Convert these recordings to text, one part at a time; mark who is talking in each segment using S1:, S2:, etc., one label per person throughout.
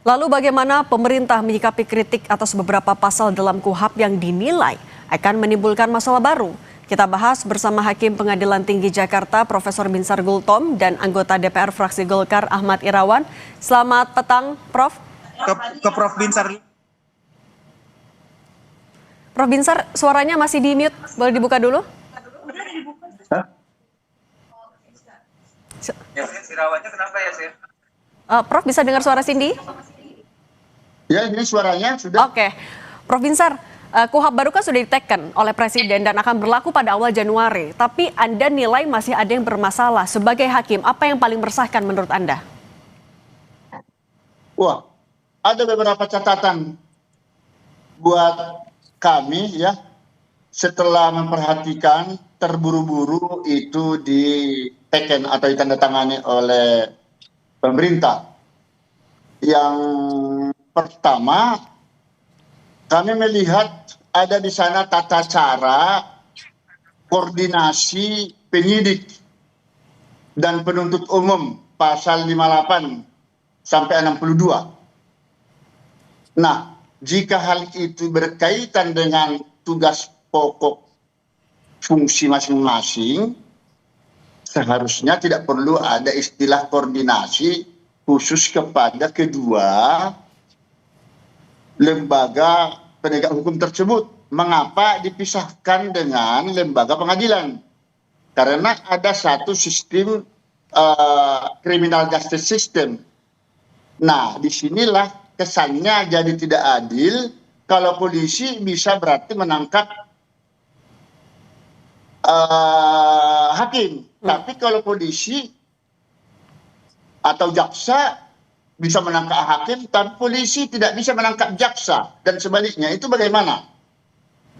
S1: Lalu bagaimana pemerintah menyikapi kritik atas beberapa pasal dalam KUHP yang dinilai akan menimbulkan masalah baru? Kita bahas bersama Hakim Pengadilan Tinggi Jakarta Profesor Binsar Gultom dan anggota DPR fraksi Golkar Ahmad Irawan. Selamat petang, Prof.
S2: Ke Prof Binsar.
S1: Prof Binsar, suaranya masih di mute. Boleh dibuka dulu?
S2: Irawannya kenapa ya, Sir?
S1: Prof, bisa dengar suara Cindy?
S3: Ya, ini suaranya sudah.
S1: Oke. Prof Binsar, KUHP baru kan sudah diteken oleh Presiden dan akan berlaku pada awal Januari. Tapi Anda nilai masih ada yang bermasalah. Sebagai hakim, apa yang paling meresahkan menurut Anda?
S3: Wah, ada beberapa catatan buat kami ya. Setelah memperhatikan terburu-buru itu diteken atau ditandatangani oleh pemerintah. Yang pertama, kami melihat ada di sana tata cara koordinasi penyidik dan penuntut umum pasal 58 sampai 62. Nah, jika hal itu berkaitan dengan tugas pokok fungsi masing-masing, seharusnya tidak perlu ada istilah koordinasi khusus kepada kedua lembaga penegak hukum tersebut. Mengapa dipisahkan dengan lembaga pengadilan? Karena ada satu sistem criminal justice system. Nah, disinilah kesannya jadi tidak adil kalau polisi bisa berarti menangkap hakim. Tapi kalau polisi atau jaksa bisa menangkap hakim, tapi polisi tidak bisa menangkap jaksa dan sebaliknya. Itu bagaimana?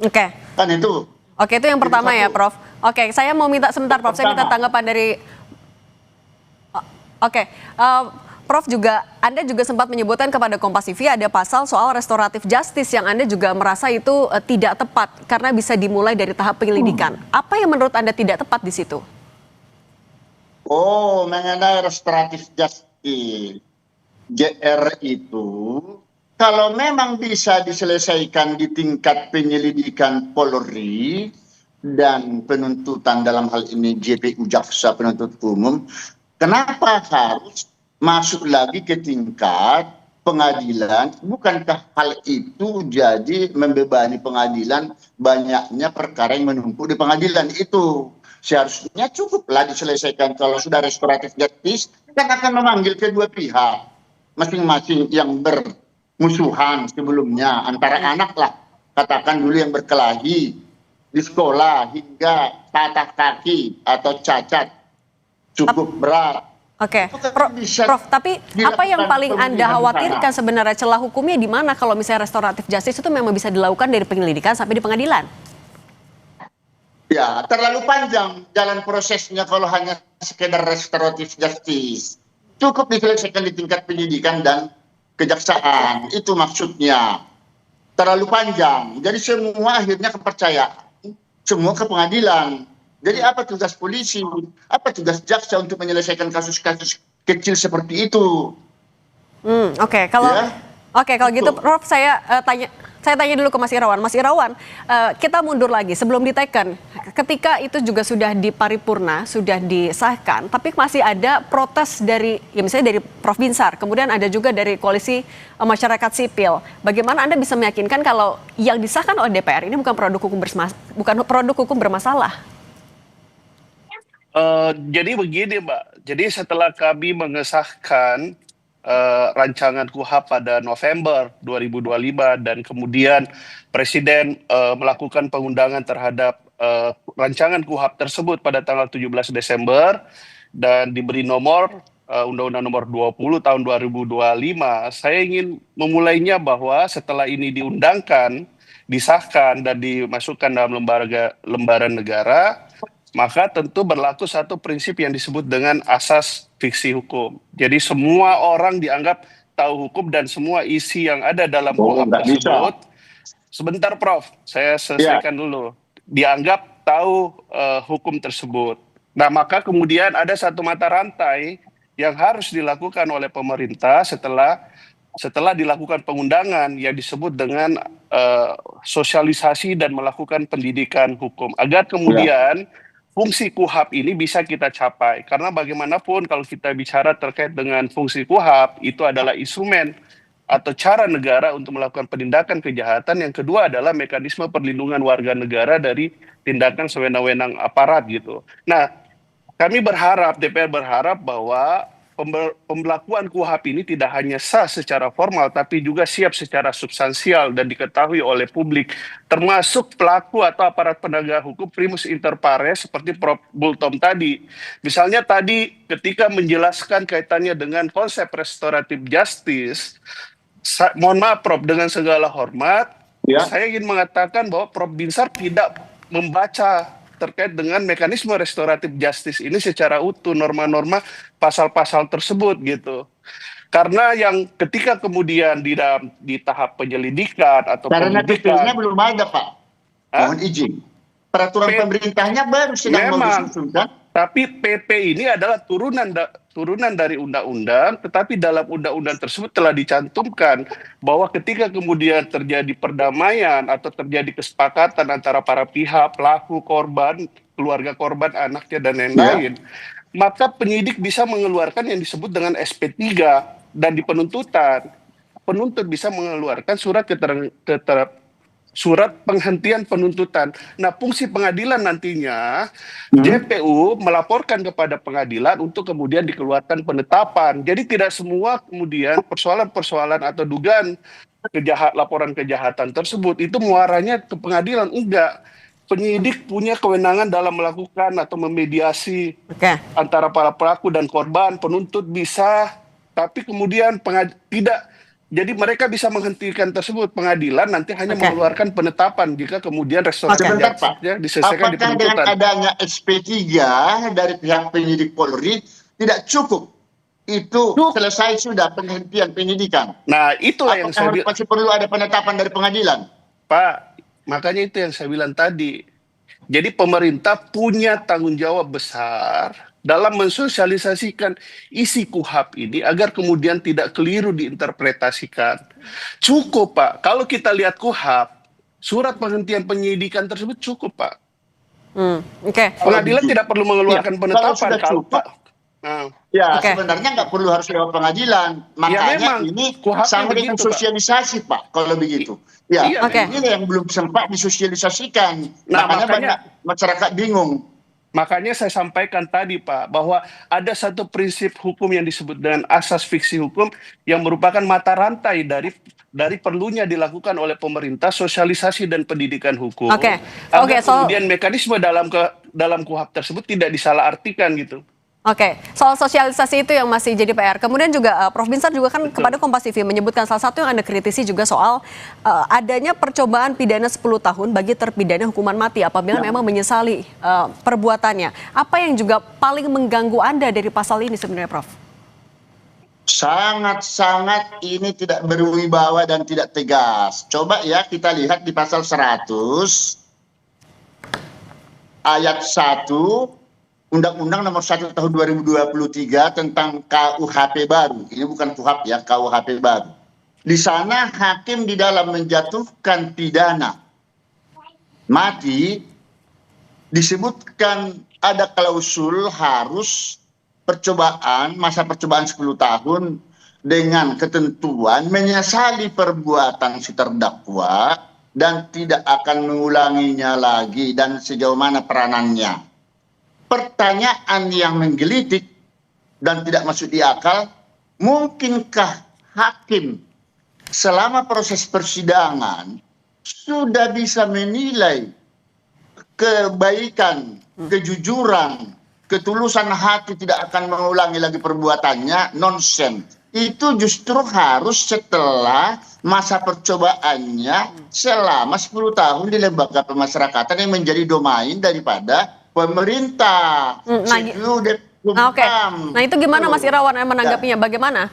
S1: Oke.
S3: Kan itu.
S1: Oke, itu yang pertama ya, Prof. Oke, saya mau minta sebentar, Prof. Saya minta tanggapan dari. Oke, Prof Anda juga sempat menyebutkan kepada Kompas TV ada pasal soal restoratif justice yang Anda juga merasa itu tidak tepat karena bisa dimulai dari tahap penyelidikan. Apa yang menurut Anda tidak tepat di situ?
S3: Oh, mengenai restoratif justice, JR itu, kalau memang bisa diselesaikan di tingkat penyelidikan Polri dan penuntutan dalam hal ini JPU Jaksa Penuntut Umum, kenapa harus masuk lagi ke tingkat pengadilan? Bukankah hal itu jadi membebani pengadilan, banyaknya perkara yang menumpuk di pengadilan itu? Seharusnya cukuplah diselesaikan. Kalau sudah restoratif justice, kan akan memanggil kedua pihak masing-masing yang bermusuhan sebelumnya, antara anak lah, katakan dulu yang berkelahi di sekolah hingga patah kaki atau cacat cukup berat.
S1: Oke, Prof, tapi apa yang paling Anda khawatirkan sebenarnya celah hukumnya di mana kalau misalnya restoratif justice itu memang bisa dilakukan dari penyelidikan sampai di pengadilan?
S3: Ya, terlalu panjang jalan prosesnya kalau hanya sekedar restoratif justice. Cukup diselesaikan di tingkat penyidikan dan kejaksaan. Itu maksudnya. Terlalu panjang. Jadi semua akhirnya kepercayaan. Semua ke pengadilan. Jadi apa tugas polisi? Apa tugas jaksa untuk menyelesaikan kasus-kasus kecil seperti itu?
S1: Oke, kalau gitu, Prof, saya tanya dulu ke Mas Irawan. Mas Irawan, kita mundur lagi sebelum diteken. Ketika itu juga sudah diparipurna, sudah disahkan, tapi masih ada protes dari, ya misalnya dari Prof Binsar, kemudian ada juga dari koalisi masyarakat sipil. Bagaimana Anda bisa meyakinkan kalau yang disahkan oleh DPR ini bukan produk hukum bermasalah?
S4: Jadi begini, Mbak. Jadi setelah kami mengesahkan rancangan KUHP pada November 2025 dan kemudian Presiden melakukan pengundangan terhadap rancangan KUHP tersebut pada tanggal 17 Desember dan diberi nomor Undang-Undang Nomor 20 Tahun 2025. Saya ingin memulainya bahwa setelah ini diundangkan, disahkan dan dimasukkan dalam lembaran negara, maka tentu berlaku satu prinsip yang disebut dengan asas fiksi hukum. Jadi semua orang dianggap tahu hukum dan semua isi yang ada dalam KUHP tersebut. Sebentar, Prof, saya selesaikan dulu. Dianggap tahu hukum tersebut. Nah, maka kemudian ada satu mata rantai yang harus dilakukan oleh pemerintah setelah setelah dilakukan pengundangan yang disebut dengan sosialisasi dan melakukan pendidikan hukum agar kemudian fungsi KUHAP ini bisa kita capai. Karena bagaimanapun kalau kita bicara terkait dengan fungsi KUHAP, itu adalah instrumen atau cara negara untuk melakukan penindakan kejahatan. Yang kedua adalah mekanisme perlindungan warga negara dari tindakan sewenang-wenang aparat gitu. Nah, kami berharap, DPR berharap bahwa pembelakuan KUHAP ini tidak hanya sah secara formal, tapi juga siap secara substansial dan diketahui oleh publik, termasuk pelaku atau aparat penegak hukum primus inter pares seperti Prof. Bultom tadi. Misalnya tadi ketika menjelaskan kaitannya dengan konsep restoratif justice, mohon maaf Prof, dengan segala hormat, saya ingin mengatakan bahwa Prof. Binsar tidak membaca terkait dengan mekanisme restoratif justice ini secara utuh, norma-norma pasal-pasal tersebut gitu. Karena yang ketika kemudian di tahap penyelidikan atau
S3: karena
S4: penyidikan,
S3: PP-nya belum ada, Pak. Mohon izin. Peraturan pemerintahnya baru sedang mau disusun, kan?
S4: Tapi PP ini adalah turunan dari undang-undang, tetapi dalam undang-undang tersebut telah dicantumkan bahwa ketika kemudian terjadi perdamaian atau terjadi kesepakatan antara para pihak, pelaku, korban, keluarga korban, anaknya, dan lain-lain, maka penyidik bisa mengeluarkan yang disebut dengan SP3, dan di penuntutan, penuntut bisa mengeluarkan surat penghentian penuntutan. Nah, fungsi pengadilan nantinya, JPU melaporkan kepada pengadilan untuk kemudian dikeluarkan penetapan. Jadi tidak semua kemudian persoalan-persoalan atau dugaan laporan kejahatan tersebut itu muaranya ke pengadilan. Enggak. Penyidik punya kewenangan dalam melakukan atau memediasi antara para pelaku dan korban. Penuntut bisa, tapi kemudian tidak. Jadi mereka bisa menghentikan tersebut. Pengadilan nanti hanya mengeluarkan penetapan jika kemudian restoratif justice diselesaikan di penuntutan.
S3: Apakah dengan adanya SP3 dari pihak penyidik Polri tidak cukup? Itu selesai sudah penghentian penyidikan.
S4: Nah, itulah yang saya bilang.
S3: Masih perlu ada penetapan dari pengadilan?
S4: Pak, makanya itu yang saya bilang tadi. Jadi pemerintah punya tanggung jawab besar dalam mensosialisasikan isi KUHAP ini agar kemudian tidak keliru diinterpretasikan. Cukup, Pak. Kalau kita lihat KUHAP, surat penghentian penyidikan tersebut cukup, Pak. Pengadilan tidak perlu mengeluarkan penetapan. Kalau Pak.
S3: Sebenarnya nggak perlu harus lewat pengadilan. Makanya ini sama dengan sosialisasi, Pak, kalau begitu. Ini yang belum sempat disosialisasikan. Makanya banyak masyarakat bingung.
S4: Makanya saya sampaikan tadi, Pak, bahwa ada satu prinsip hukum yang disebut dengan asas fiksi hukum yang merupakan mata rantai dari perlunya dilakukan oleh pemerintah sosialisasi dan pendidikan hukum. Kemudian mekanisme dalam KUHAP tersebut tidak disalahartikan gitu.
S1: Soal sosialisasi itu yang masih jadi PR. Kemudian juga Prof. Binsar juga kan kepada Kompas TV menyebutkan salah satu yang Anda kritisi juga soal adanya percobaan pidana 10 tahun bagi terpidana hukuman mati apabila memang menyesali perbuatannya. Apa yang juga paling mengganggu Anda dari pasal ini sebenarnya, Prof?
S3: Sangat-sangat ini tidak berwibawa dan tidak tegas. Coba ya kita lihat di pasal 100 ayat 1 Undang-Undang Nomor 1 Tahun 2023 tentang KUHP baru. Ini bukan KUHAP ya, KUHP baru. Di sana hakim di dalam menjatuhkan pidana mati disebutkan ada klausul harus masa percobaan 10 tahun dengan ketentuan menyesali perbuatan si terdakwa dan tidak akan mengulanginya lagi dan sejauh mana peranannya. Pertanyaan yang menggelitik dan tidak masuk di akal, mungkinkah hakim selama proses persidangan sudah bisa menilai kebaikan, kejujuran, ketulusan hati tidak akan mengulangi lagi perbuatannya? Nonsense. Itu justru harus setelah masa percobaannya selama 10 tahun di lembaga pemasyarakatan yang menjadi domain daripada pemerintah.
S1: Nah itu gimana Mas Irawan menanggapinya? Bagaimana?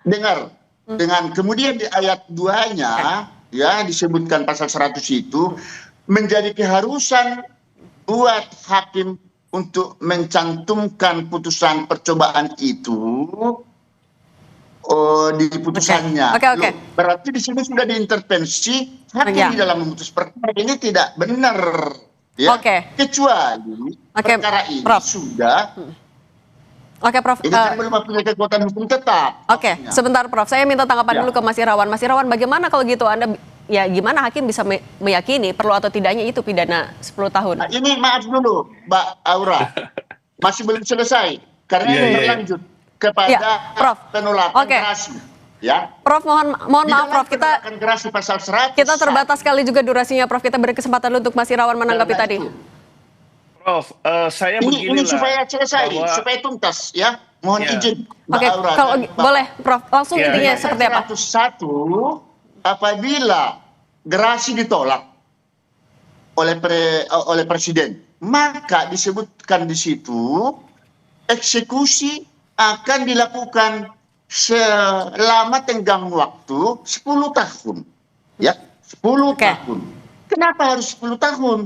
S3: Dengar, dengan kemudian di ayat 2-nya ya disebutkan pasal 100 itu menjadi keharusan buat hakim untuk mencantumkan putusan percobaan itu di putusannya.
S1: Oke.
S3: Loh, berarti di sini sudah diintervensi hakim di dalam memutus perkara. Ini tidak benar. Ya. Kecuali perkara ini sudah.
S1: Oke, Prof.
S3: Ini kan belum punya kekuatan hukum tetap.
S1: Oke, sebentar, Prof. Saya minta tanggapan dulu ke Mas Irawan. Mas Irawan, bagaimana kalau gitu Anda, ya gimana hakim bisa meyakini perlu atau tidaknya itu pidana 10 tahun?
S3: Nah, ini maaf dulu, Mbak Aura. Masih belum selesai. Karena ini berlanjut kepada penolakan gerasi. Ya.
S1: Prof, mohon maaf, Prof.
S3: Gerasi pasal 100.
S1: Kita terbatas sekali juga durasinya, Prof. Kita beri kesempatan dulu untuk Mas Irawan menanggapi tadi.
S4: Prof, saya
S3: ini supaya selesai, supaya tuntas, ya. Mohon izin, Mbak Aura.
S1: Kalau boleh, Prof, langsung intinya seperti apa?
S3: 101, apabila gerasi ditolak oleh Presiden, maka disebutkan di situ eksekusi akan dilakukan selama tenggang waktu 10 tahun. Ya, 10 tahun. Kenapa harus 10 tahun?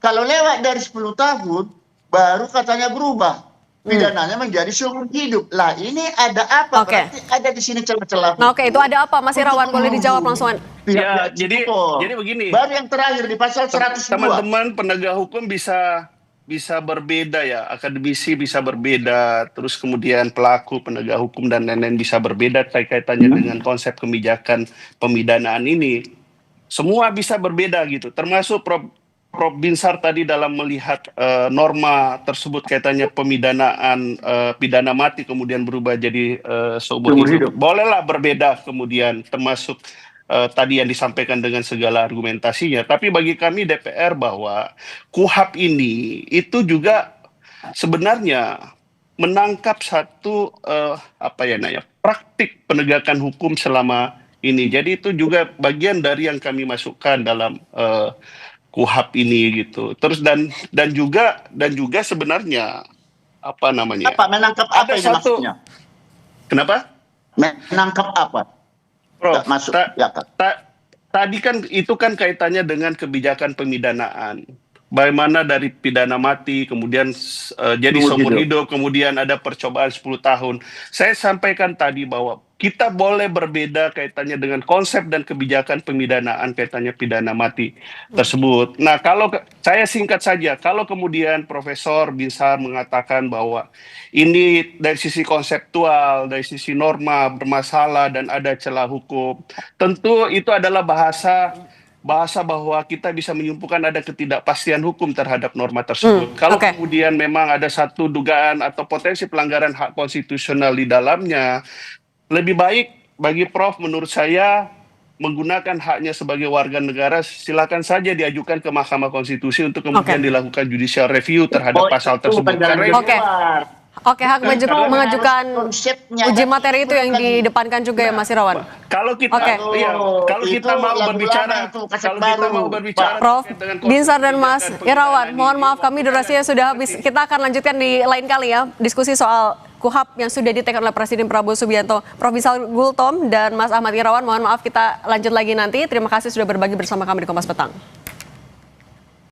S3: Kalau lewat dari 10 tahun, baru katanya berubah. Pidananya menjadi seumur hidup. Lah, ini ada apa? Berarti ada di sini celah-celah.
S1: Nah, itu ada apa, Mas Irawan? Boleh dijawab langsung.
S4: Ya, jadi begini.
S3: Baru yang terakhir di pasal 102.
S4: Teman-teman penegak hukum bisa berbeda ya, akademisi bisa berbeda, terus kemudian pelaku penegak hukum dan lain-lain bisa berbeda kaitannya dengan konsep kebijakan pemidanaan ini. Semua bisa berbeda gitu, termasuk Prof Binsar tadi dalam melihat norma tersebut kaitannya pemidanaan pidana mati kemudian berubah jadi seumur hidup. Bolehlah berbeda kemudian, termasuk tadi yang disampaikan dengan segala argumentasinya. Tapi bagi kami DPR bahwa KUHAP ini itu juga sebenarnya menangkap satu praktik penegakan hukum selama ini. Jadi itu juga bagian dari yang kami masukkan dalam KUHAP ini gitu. Terus dan juga sebenarnya
S3: menangkap apa
S4: ada
S3: ini
S4: satu
S3: maksudnya?
S4: Kenapa?
S3: Menangkap apa?
S4: Prof,
S3: masuk.
S4: Tadi kan itu kan kaitannya dengan kebijakan pemidanaan. Bagaimana dari pidana mati kemudian jadi seumur hidup, kemudian ada percobaan 10 tahun. Saya sampaikan tadi bahwa kita boleh berbeda kaitannya dengan konsep dan kebijakan pemidanaan kaitannya pidana mati tersebut. Nah, kalau saya singkat saja, kalau kemudian Profesor Binsar mengatakan bahwa ini dari sisi konseptual, dari sisi norma bermasalah dan ada celah hukum, tentu itu adalah bahasa bahwa kita bisa menyimpulkan ada ketidakpastian hukum terhadap norma tersebut. Kalau kemudian memang ada satu dugaan atau potensi pelanggaran hak konstitusional di dalamnya, lebih baik bagi Prof menurut saya menggunakan haknya sebagai warga negara, silakan saja diajukan ke Mahkamah Konstitusi untuk kemudian dilakukan judicial review terhadap pasal tersebut.
S1: Hak mengajukan uji materi itu yang didepankan juga ya Mas Irawan.
S4: Kalau kita mau berbicara
S1: Prof Binsar dan Mas Irawan, mohon maaf kami durasinya sudah habis. Kita akan lanjutkan di lain kali ya diskusi soal KUHAP yang sudah ditekan oleh Presiden Prabowo Subianto. Prof Binsar Gultom dan Mas Ahmad Irawan, mohon maaf kita lanjut lagi nanti. Terima kasih sudah berbagi bersama kami di Kompas Petang.